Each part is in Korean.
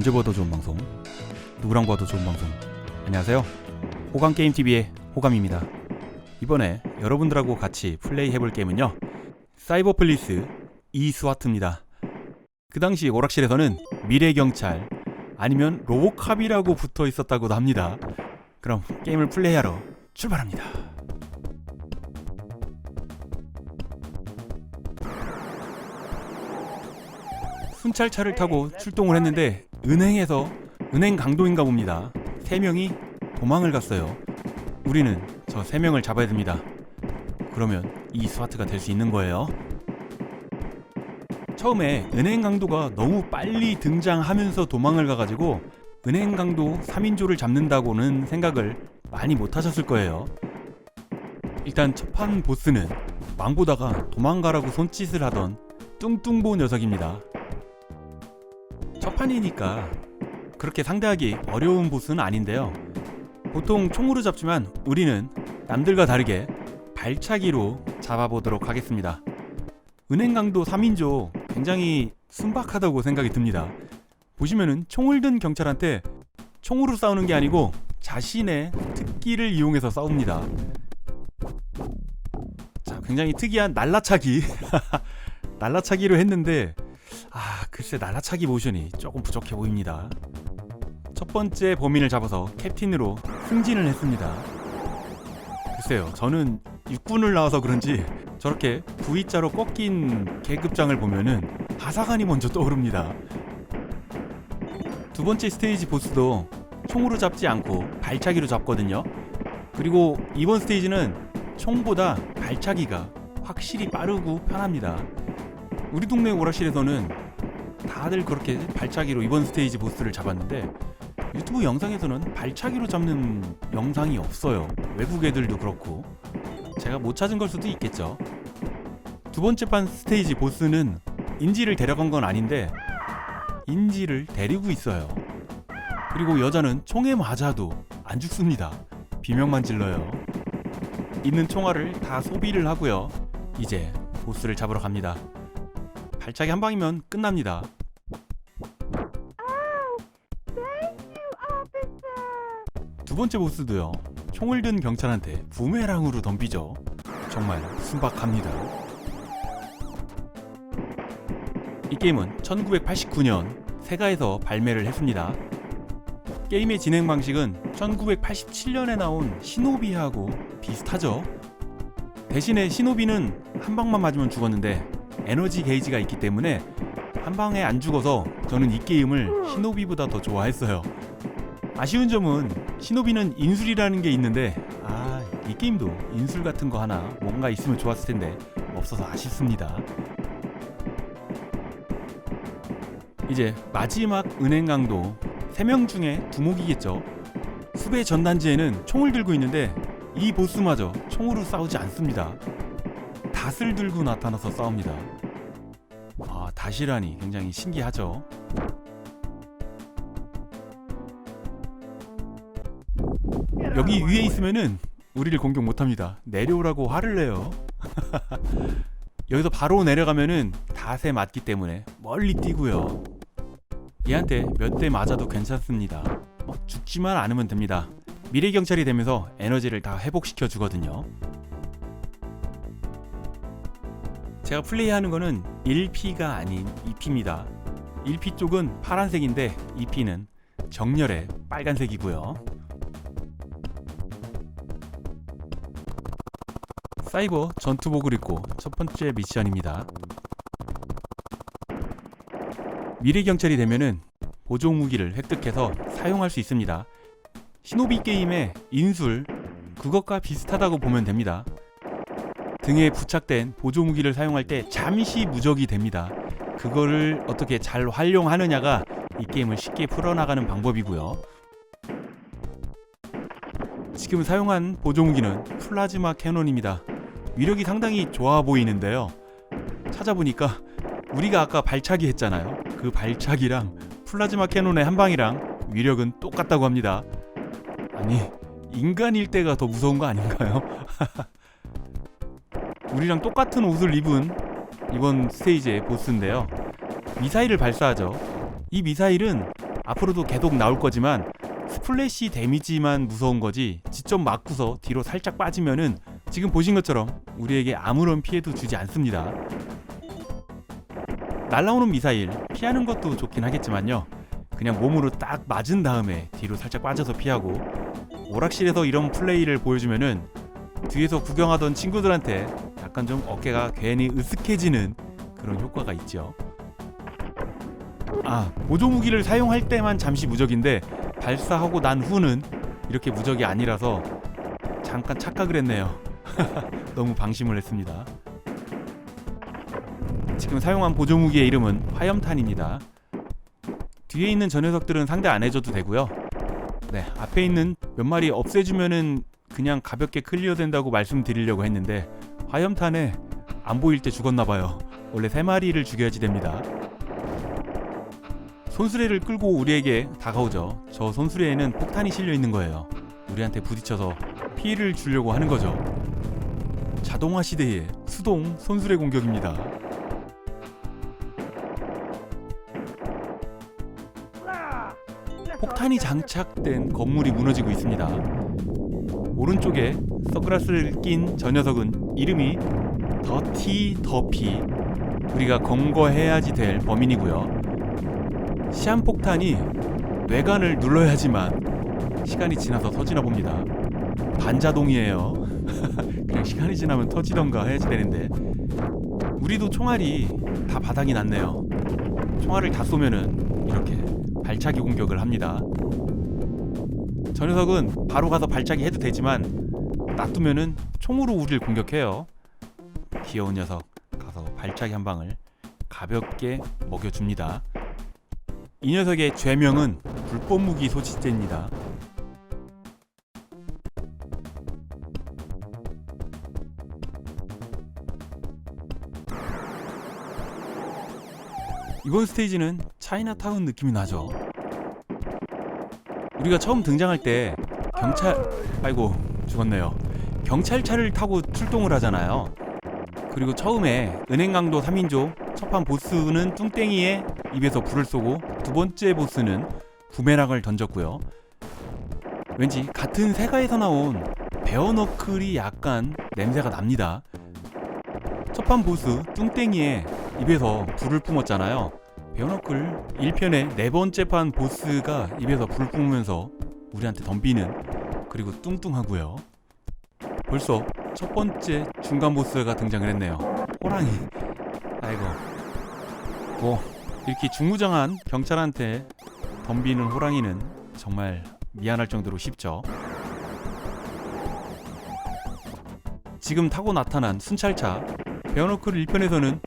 언제 봐도 좋은 방송, 누구랑 봐도 좋은 방송. 안녕하세요, 호감게임TV의 호감입니다. 이번에 여러분들하고 같이 플레이해볼 게임은요, 사이버폴리스 이스와트입니다. 그 당시 오락실에서는 미래경찰 아니면 로보캅이라고 붙어 있었다고도 합니다. 그럼 게임을 플레이하러 출발합니다. 순찰차를 타고 출동을 했는데 은행 강도인가 봅니다. 3명이 도망을 갔어요. 우리는 저 3명을 잡아야 됩니다. 그러면 이 스와트가 될 수 있는 거예요. 처음에 은행 강도가 너무 빨리 등장하면서 도망을 가가지고 은행 강도 3인조를 잡는다고는 생각을 많이 못 하셨을 거예요. 일단 첫판 보스는 망보다가 도망가라고 손짓을 하던 뚱뚱보 녀석입니다. 첫판이니까 그렇게 상대하기 어려운 보스는 아닌데요, 보통 총으로 잡지만 우리는 남들과 다르게 발차기로 잡아보도록 하겠습니다. 은행 강도 3인조 굉장히 순박하다고 생각이 듭니다. 보시면은 총을 든 경찰한테 총으로 싸우는 게 아니고 자신의 특기를 이용해서 싸웁니다. 자, 굉장히 특이한 날라차기 날라차기로 했는데 글쎄 날라차기 모션이 조금 부족해 보입니다. 첫 번째 범인을 잡아서 캡틴으로 승진을 했습니다. 글쎄요, 저는 육군을 나와서 그런지 저렇게 V자로 꺾인 계급장을 보면은 하사관이 먼저 떠오릅니다. 두 번째 스테이지 보스도 총으로 잡지 않고 발차기로 잡거든요. 그리고 이번 스테이지는 총보다 발차기가 확실히 빠르고 편합니다. 우리 동네 오락실에서는 다들 그렇게 발차기로 이번 스테이지 보스를 잡았는데 유튜브 영상에서는 발차기로 잡는 영상이 없어요. 외국 애들도 그렇고 제가 못 찾은 걸 수도 있겠죠. 두 번째 판 스테이지 보스는 인지를 데려간 건 아닌데 인지를 데리고 있어요. 그리고 여자는 총에 맞아도 안 죽습니다. 비명만 질러요. 있는 총알을 다 소비를 하고요. 이제 보스를 잡으러 갑니다. 발차기 한 방이면 끝납니다. 두 번째 보스도요, 총을 든 경찰한테 부메랑으로 덤비죠. 정말 순박합니다. 이 게임은 1989년 세가에서 발매를 했습니다. 게임의 진행 방식은 1987년에 나온 시노비하고 비슷하죠. 대신에 시노비는 한 방만 맞으면 죽었는데 에너지 게이지가 있기 때문에 한 방에 안 죽어서 저는 이 게임을 시노비보다 더 좋아했어요. 아쉬운 점은 시노비는 인술이라는 게 있는데 이 게임도 인술 같은 거 하나 뭔가 있으면 좋았을 텐데 없어서 아쉽습니다. 이제 마지막 은행 강도 3명 중에 두목이겠죠. 수배 전단지에는 총을 들고 있는데 이 보스마저 총으로 싸우지 않습니다. 닷을 들고 나타나서 싸웁니다. 닷이라니 굉장히 신기하죠. 여기 위에 있으면은 우리를 공격 못합니다. 내려오라고 화를 내요. 여기서 바로 내려가면은 닷에 맞기 때문에 멀리 뛰고요. 얘한테 몇 대 맞아도 괜찮습니다. 죽지만 않으면 됩니다. 미래경찰이 되면서 에너지를 다 회복시켜 주거든요. 제가 플레이하는 거는 1P가 아닌 2P입니다. 1P 쪽은 파란색인데 2P는 정렬의 빨간색이고요. 사이버 전투복을 입고 첫 번째 미션입니다. 미래경찰이 되면은 보조무기를 획득해서 사용할 수 있습니다. 시노비 게임의 인술, 그것과 비슷하다고 보면 됩니다. 등에 부착된 보조무기를 사용할 때 잠시 무적이 됩니다. 그거를 어떻게 잘 활용하느냐가 이 게임을 쉽게 풀어나가는 방법이고요. 지금 사용한 보조무기는 플라즈마 캐논입니다. 위력이 상당히 좋아 보이는데요, 찾아보니까 우리가 아까 발차기 했잖아요. 그 발차기랑 플라즈마 캐논의 한 방이랑 위력은 똑같다고 합니다. 아니, 인간일 때가 더 무서운 거 아닌가요? 우리랑 똑같은 옷을 입은 이번 스테이지의 보스인데요, 미사일을 발사하죠. 이 미사일은 앞으로도 계속 나올 거지만 스플래시 데미지만 무서운 거지 직접 맞고서 뒤로 살짝 빠지면은 지금 보신 것처럼 우리에게 아무런 피해도 주지 않습니다. 날아오는 미사일 피하는 것도 좋긴 하겠지만요, 그냥 몸으로 딱 맞은 다음에 뒤로 살짝 빠져서 피하고, 오락실에서 이런 플레이를 보여주면은 뒤에서 구경하던 친구들한테 약간 좀 어깨가 괜히 으쓱해지는 그런 효과가 있죠. 보조 무기를 사용할 때만 잠시 무적인데 발사하고 난 후는 이렇게 무적이 아니라서 잠깐 착각을 했네요. 너무 방심을 했습니다. 지금 사용한 보조 무기의 이름은 화염탄입니다. 뒤에 있는 저 녀석들은 상대 안 해줘도 되고요. 네, 앞에 있는 몇 마리 없애주면은 그냥 가볍게 클리어 된다고 말씀드리려고 했는데 화염탄에 안 보일 때 죽었나봐요. 원래 3마리를 죽여야지 됩니다. 손수레를 끌고 우리에게 다가오죠. 저 손수레에는 폭탄이 실려 있는 거예요. 우리한테 부딪혀서 피해를 주려고 하는 거죠. 자동화 시대의 수동 손수레 공격입니다. 폭탄이 장착된 건물이 무너지고 있습니다. 오른쪽에 선글라스를 낀 저 녀석은 이름이 더티 더피, 우리가 검거해야지 될 범인이고요. 시한폭탄이 뇌관을 눌러야지만 시간이 지나서 터지나 봅니다. 반자동이에요. 그냥 시간이 지나면 터지던가 해야지 되는데 우리도 총알이 다 바닥이 났네요. 총알을 다 쏘면은 이렇게 발차기 공격을 합니다. 저 녀석은 바로 가서 발차기 해도 되지만 놔두면은 총으로 우리를 공격해요. 귀여운 녀석, 가서 발차기 한 방을 가볍게 먹여줍니다. 이 녀석의 죄명은 불법 무기 소지죄입니다. 이번 스테이지는 차이나타운 느낌이 나죠. 우리가 처음 등장할 때 죽었네요. 경찰차를 타고 출동을 하잖아요. 그리고 처음에 은행강도 3인조 첫판 보스는 뚱땡이의 입에서 불을 쏘고, 두 번째 보스는 부메랑을 던졌고요. 왠지 같은 세가에서 나온 베어너클이 약간 냄새가 납니다. 첫판 보스 뚱땡이의 입에서 불을 뿜었잖아요. 베어너클 1편의 네 번째 판 보스가 입에서 불 뿜으면서 우리한테 덤비는, 그리고 뚱뚱하고요. 벌써 첫 번째 중간 보스가 등장을 했네요. 호랑이. 아이고. 이렇게 중무장한 경찰한테 덤비는 호랑이는 정말 미안할 정도로 쉽죠. 지금 타고 나타난 순찰차 베어너클 1편에서는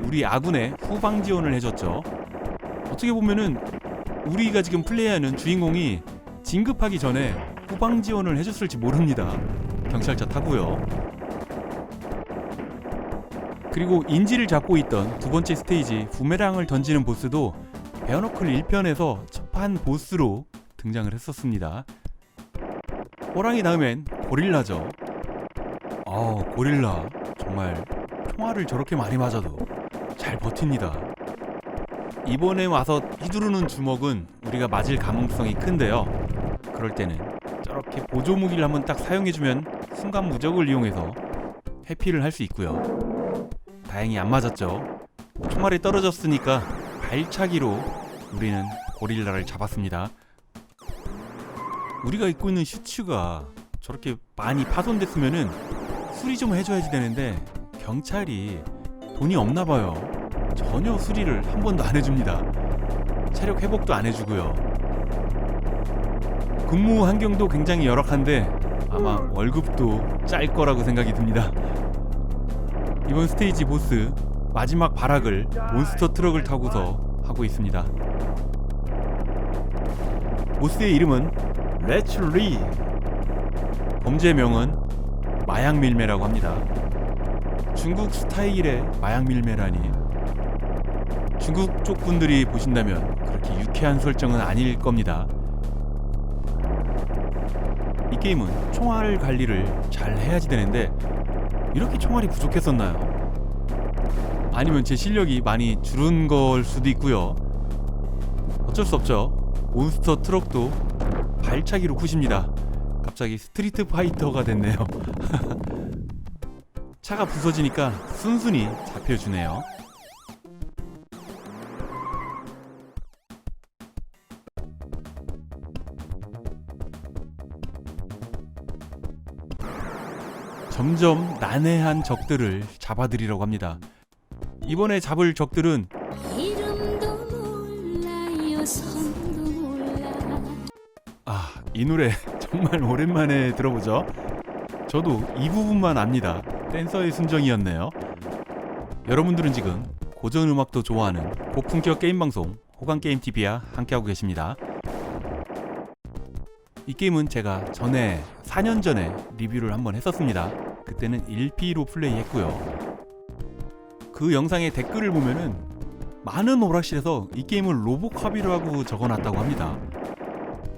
우리 아군의 후방 지원을 해줬죠. 어떻게 보면은 우리가 지금 플레이하는 주인공이 진급하기 전에 후방 지원을 해줬을지 모릅니다. 경찰차 타고요. 그리고 인지를 잡고 있던 두 번째 스테이지 부메랑을 던지는 보스도 베어너클 1편에서 첫판 보스로 등장을 했었습니다. 호랑이 다음엔 고릴라죠. 고릴라 정말 총알을 저렇게 많이 맞아도 잘 버팁니다. 이번에 와서 휘두르는 주먹은 우리가 맞을 가능성이 큰데요. 그럴 때는 저렇게 보조 무기를 한번 딱 사용해주면 순간 무적을 이용해서 회피를 할 수 있고요. 다행히 안 맞았죠. 총알이 떨어졌으니까 발차기로 우리는 고릴라를 잡았습니다. 우리가 입고 있는 슈츠가 저렇게 많이 파손됐으면은 수리 좀 해줘야지 되는데 경찰이 돈이 없나봐요. 전혀 수리를 한 번도 안 해줍니다. 체력 회복도 안 해주고요. 근무 환경도 굉장히 열악한데 아마 월급도 짤 거라고 생각이 듭니다. 이번 스테이지 보스 마지막 발악을 몬스터 트럭을 타고서 하고 있습니다. 보스의 이름은 레츄리. 범죄명은 마약 밀매라고 합니다. 중국 스타일의 마약 밀매라니. 중국 쪽 분들이 보신다면 그렇게 유쾌한 설정은 아닐 겁니다. 이 게임은 총알 관리를 잘 해야지 되는데 이렇게 총알이 부족했었나요? 아니면 제 실력이 많이 줄은 걸 수도 있고요. 어쩔 수 없죠. 몬스터 트럭도 발차기로 푸십니다. 갑자기 스트리트 파이터가 됐네요. 차가 부서지니까 순순히 잡혀주네요. 점점 난해한 적들을 잡아들이려고 합니다. 이번에 잡을 적들은 이름도 몰라요, 성도 몰라. 이 노래 정말 오랜만에 들어보죠. 저도 이 부분만 압니다. 댄서의 순정이었네요. 여러분들은 지금 고전 음악도 좋아하는 고품격 게임 방송 호감게임TV와 함께하고 계십니다. 이 게임은 제가 4년 전에 리뷰를 한번 했었습니다. 그때는 1P로 플레이했고요. 그 영상의 댓글을 보면은 많은 오락실에서 이 게임을 로보캅이라고 적어놨다고 합니다.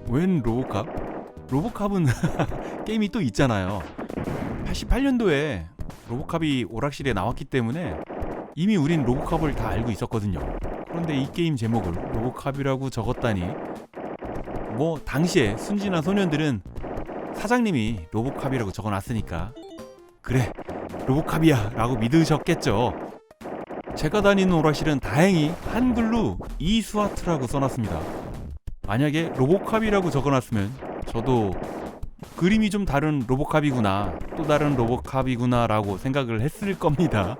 웬 로보캅? 로보캅은 게임이 또 있잖아요. 88년도에 로보캅이 오락실에 나왔기 때문에 이미 우린 로보캅을 다 알고 있었거든요. 그런데 이 게임 제목을 로보캅이라고 적었다니, 뭐 당시에 순진한 소년들은 사장님이 로보캅이라고 적어놨으니까 그래 로보캅이야 라고 믿으셨겠죠. 제가 다니는 오락실은 다행히 한글로 이스와트라고 써놨습니다. 만약에 로보캅이라고 적어놨으면 저도 그림이 좀 다른 로보캅이구나, 또 다른 로보캅이구나 라고 생각을 했을 겁니다.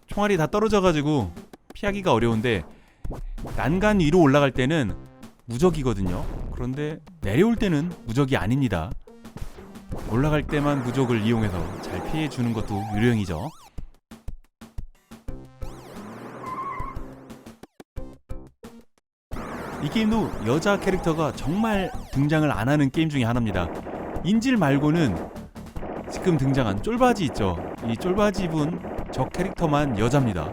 총알이 다 떨어져가지고 피하기가 어려운데 난간 위로 올라갈 때는 무적이거든요. 그런데 내려올 때는 무적이 아닙니다. 올라갈 때만 무적을 이용해서 잘 피해주는 것도 유령이죠. 이 게임도 여자 캐릭터가 정말 등장을 안 하는 게임 중에 하나입니다. 인질 말고는 지금 등장한 쫄바지 있죠. 이 쫄바지 입은 저 캐릭터만 여자입니다.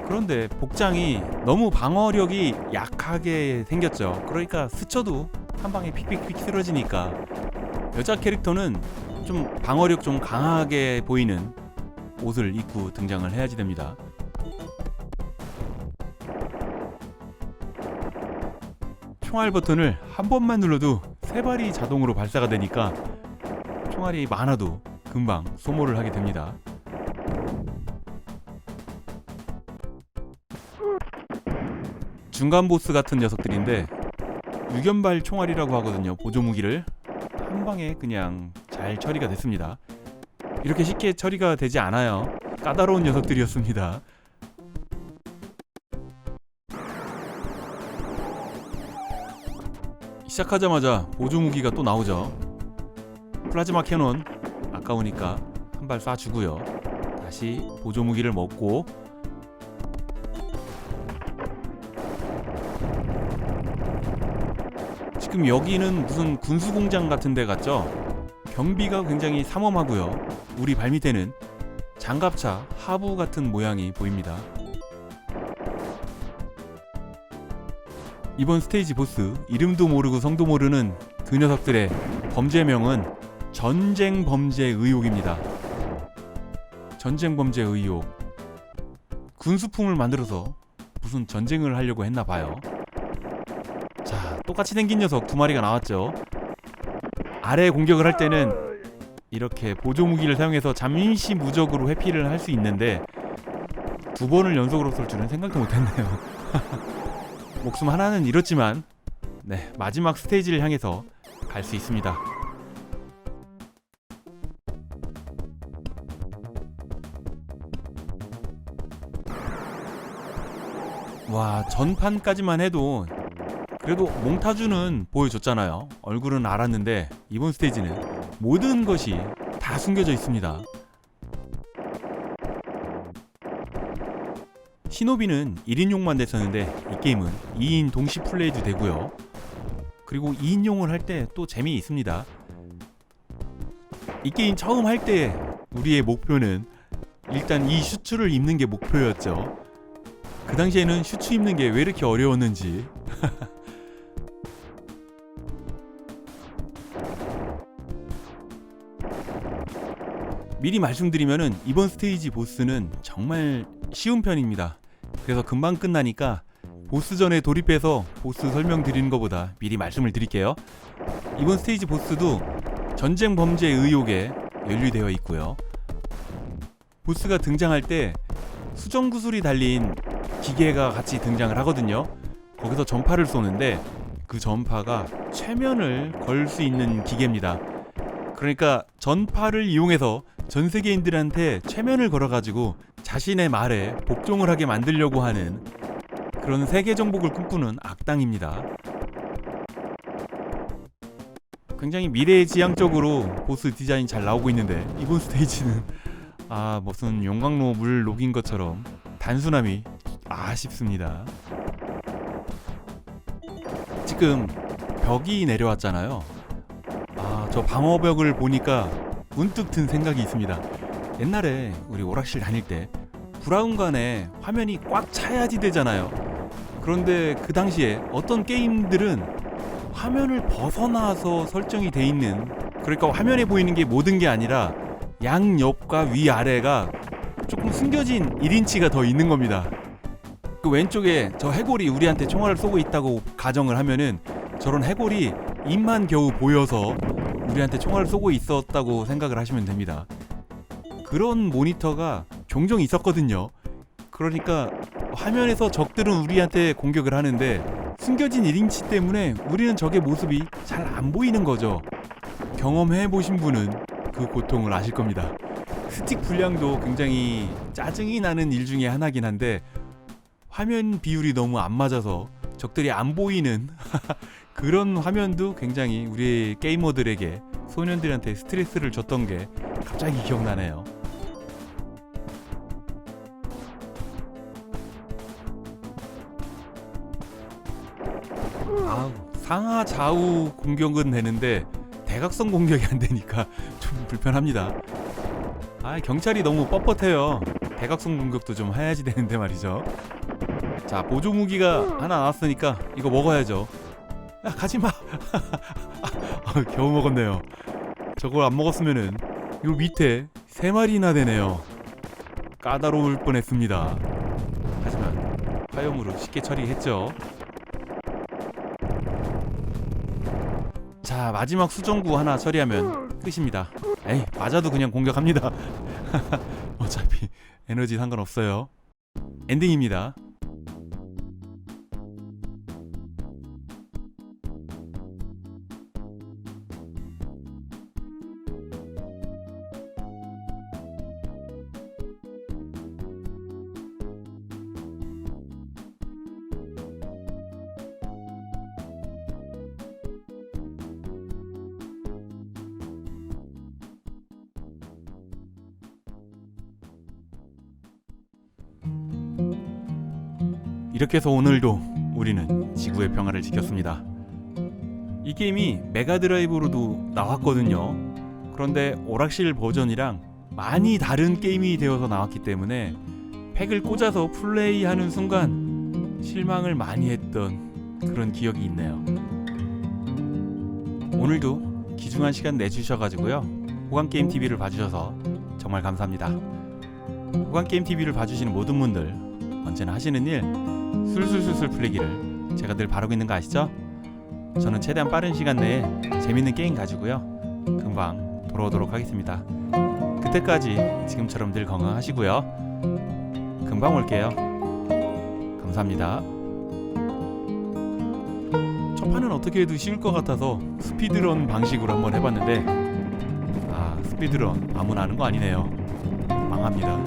그런데 복장이 너무 방어력이 약하게 생겼죠. 그러니까 스쳐도 한 방에 픽픽픽 쓰러지니까 여자 캐릭터는 좀 방어력 좀 강하게 보이는 옷을 입고 등장을 해야지 됩니다. 총알 버튼을 한 번만 눌러도 3발이 자동으로 발사가 되니까 총알이 많아도 금방 소모를 하게 됩니다. 중간 보스 같은 녀석들인데 유견발 총알이라고 하거든요. 보조 무기를 한 방에 그냥 잘 처리가 됐습니다. 이렇게 쉽게 처리가 되지 않아요. 까다로운 녀석들이었습니다. 시작하자마자 보조 무기가 또 나오죠. 플라즈마 캐논 아까우니까 한 발 쏴주고요. 다시 보조 무기를 먹고 지금 여기는 무슨 군수공장 같은 데 같죠? 경비가 굉장히 삼엄하고요. 우리 발밑에는 장갑차 하부 같은 모양이 보입니다. 이번 스테이지 보스, 이름도 모르고 성도 모르는 그 녀석들의 범죄명은 전쟁 범죄 의혹입니다. 전쟁 범죄 의혹. 군수품을 만들어서 무슨 전쟁을 하려고 했나 봐요. 자, 똑같이 생긴 녀석 2마리가 나왔죠. 아래 공격을 할 때는 이렇게 보조 무기를 사용해서 잠시 무적으로 회피를 할 수 있는데 2번을 연속으로 쏠 줄은 생각도 못했네요. 목숨 하나는 잃었지만 네, 마지막 스테이지를 향해서 갈 수 있습니다. 와, 전판까지만 해도 그래도 몽타주는 보여줬잖아요. 얼굴은 알았는데 이번 스테이지는 모든 것이 다 숨겨져 있습니다. 시노비는 1인용만 됐었는데 이 게임은 2인 동시 플레이도 되고요. 그리고 2인용을 할 때 또 재미있습니다. 이 게임 처음 할 때 우리의 목표는 일단 이 슈츠를 입는 게 목표였죠. 그 당시에는 슈츠 입는 게 왜 이렇게 어려웠는지. 미리 말씀드리면은 이번 스테이지 보스는 정말 쉬운 편입니다. 그래서 금방 끝나니까 보스전에 돌입해서 보스 설명드리는 것보다 미리 말씀을 드릴게요. 이번 스테이지 보스도 전쟁 범죄 의혹에 연루되어 있고요. 보스가 등장할 때 수정 구슬이 달린 기계가 같이 등장을 하거든요. 거기서 전파를 쏘는데 그 전파가 최면을 걸 수 있는 기계입니다. 그러니까 전파를 이용해서 전 세계인들한테 최면을 걸어가지고 자신의 말에 복종을 하게 만들려고 하는 그런 세계 정복을 꿈꾸는 악당입니다. 굉장히 미래지향적으로 보스 디자인 잘 나오고 있는데 이번 스테이지는 무슨 용광로 물 녹인 것처럼 단순함이 아쉽습니다. 지금 벽이 내려왔잖아요. 저 방어벽을 보니까 문득 든 생각이 있습니다. 옛날에 우리 오락실 다닐 때 브라운관에 화면이 꽉 차야지 되잖아요. 그런데 그 당시에 어떤 게임들은 화면을 벗어나서 설정이 돼 있는, 그러니까 화면에 보이는 게 모든 게 아니라 양옆과 위아래가 조금 숨겨진 1인치가 더 있는 겁니다. 그 왼쪽에 저 해골이 우리한테 총알을 쏘고 있다고 가정을 하면은 저런 해골이 입만 겨우 보여서 우리한테 총알을 쏘고 있었다고 생각을 하시면 됩니다. 그런 모니터가 종종 있었거든요. 그러니까 화면에서 적들은 우리한테 공격을 하는데 숨겨진 1인치 때문에 우리는 적의 모습이 잘 안 보이는 거죠. 경험해 보신 분은 그 고통을 아실 겁니다. 스틱 분량도 굉장히 짜증이 나는 일 중에 하나긴 한데 화면 비율이 너무 안 맞아서 적들이 안 보이는 그런 화면도 굉장히 우리 게이머들에게, 소년들한테 스트레스를 줬던 게 갑자기 기억나네요. 상하 좌우 공격은 되는데 대각선 공격이 안 되니까 좀 불편합니다. 경찰이 너무 뻣뻣해요. 대각선 공격도 좀 해야지 되는데 말이죠. 자, 보조 무기가 하나 나왔으니까 이거 먹어야죠. 야, 가지마. 겨우 먹었네요. 저걸 안 먹었으면은 요 밑에 3마리나 되네요. 까다로울 뻔했습니다. 하지만 화염으로 쉽게 처리했죠. 자, 마지막 수정구 하나 처리하면 끝입니다. 에이, 맞아도 그냥 공격합니다. 어차피 에너지 상관없어요. 엔딩입니다. 이렇게 해서 오늘도 우리는 지구의 평화를 지켰습니다. 이 게임이 메가드라이브로도 나왔거든요. 그런데 오락실 버전이랑 많이 다른 게임이 되어서 나왔기 때문에 팩을 꽂아서 플레이하는 순간 실망을 많이 했던 그런 기억이 있네요. 오늘도 귀중한 시간 내주셔가지고요, 호감게임TV를 봐주셔서 정말 감사합니다. 호감게임TV를 봐주시는 모든 분들 언제나 하시는 일 술술술술 풀리기를 제가 늘 바라고 있는 거 아시죠? 저는 최대한 빠른 시간 내에 재밌는 게임 가지고요 금방 돌아오도록 하겠습니다. 그때까지 지금처럼 늘 건강하시고요, 금방 올게요. 감사합니다. 첫 판은 어떻게 해도 쉬울 것 같아서 스피드런 방식으로 한번 해봤는데 스피드런 아무나 하는 거 아니네요. 망합니다.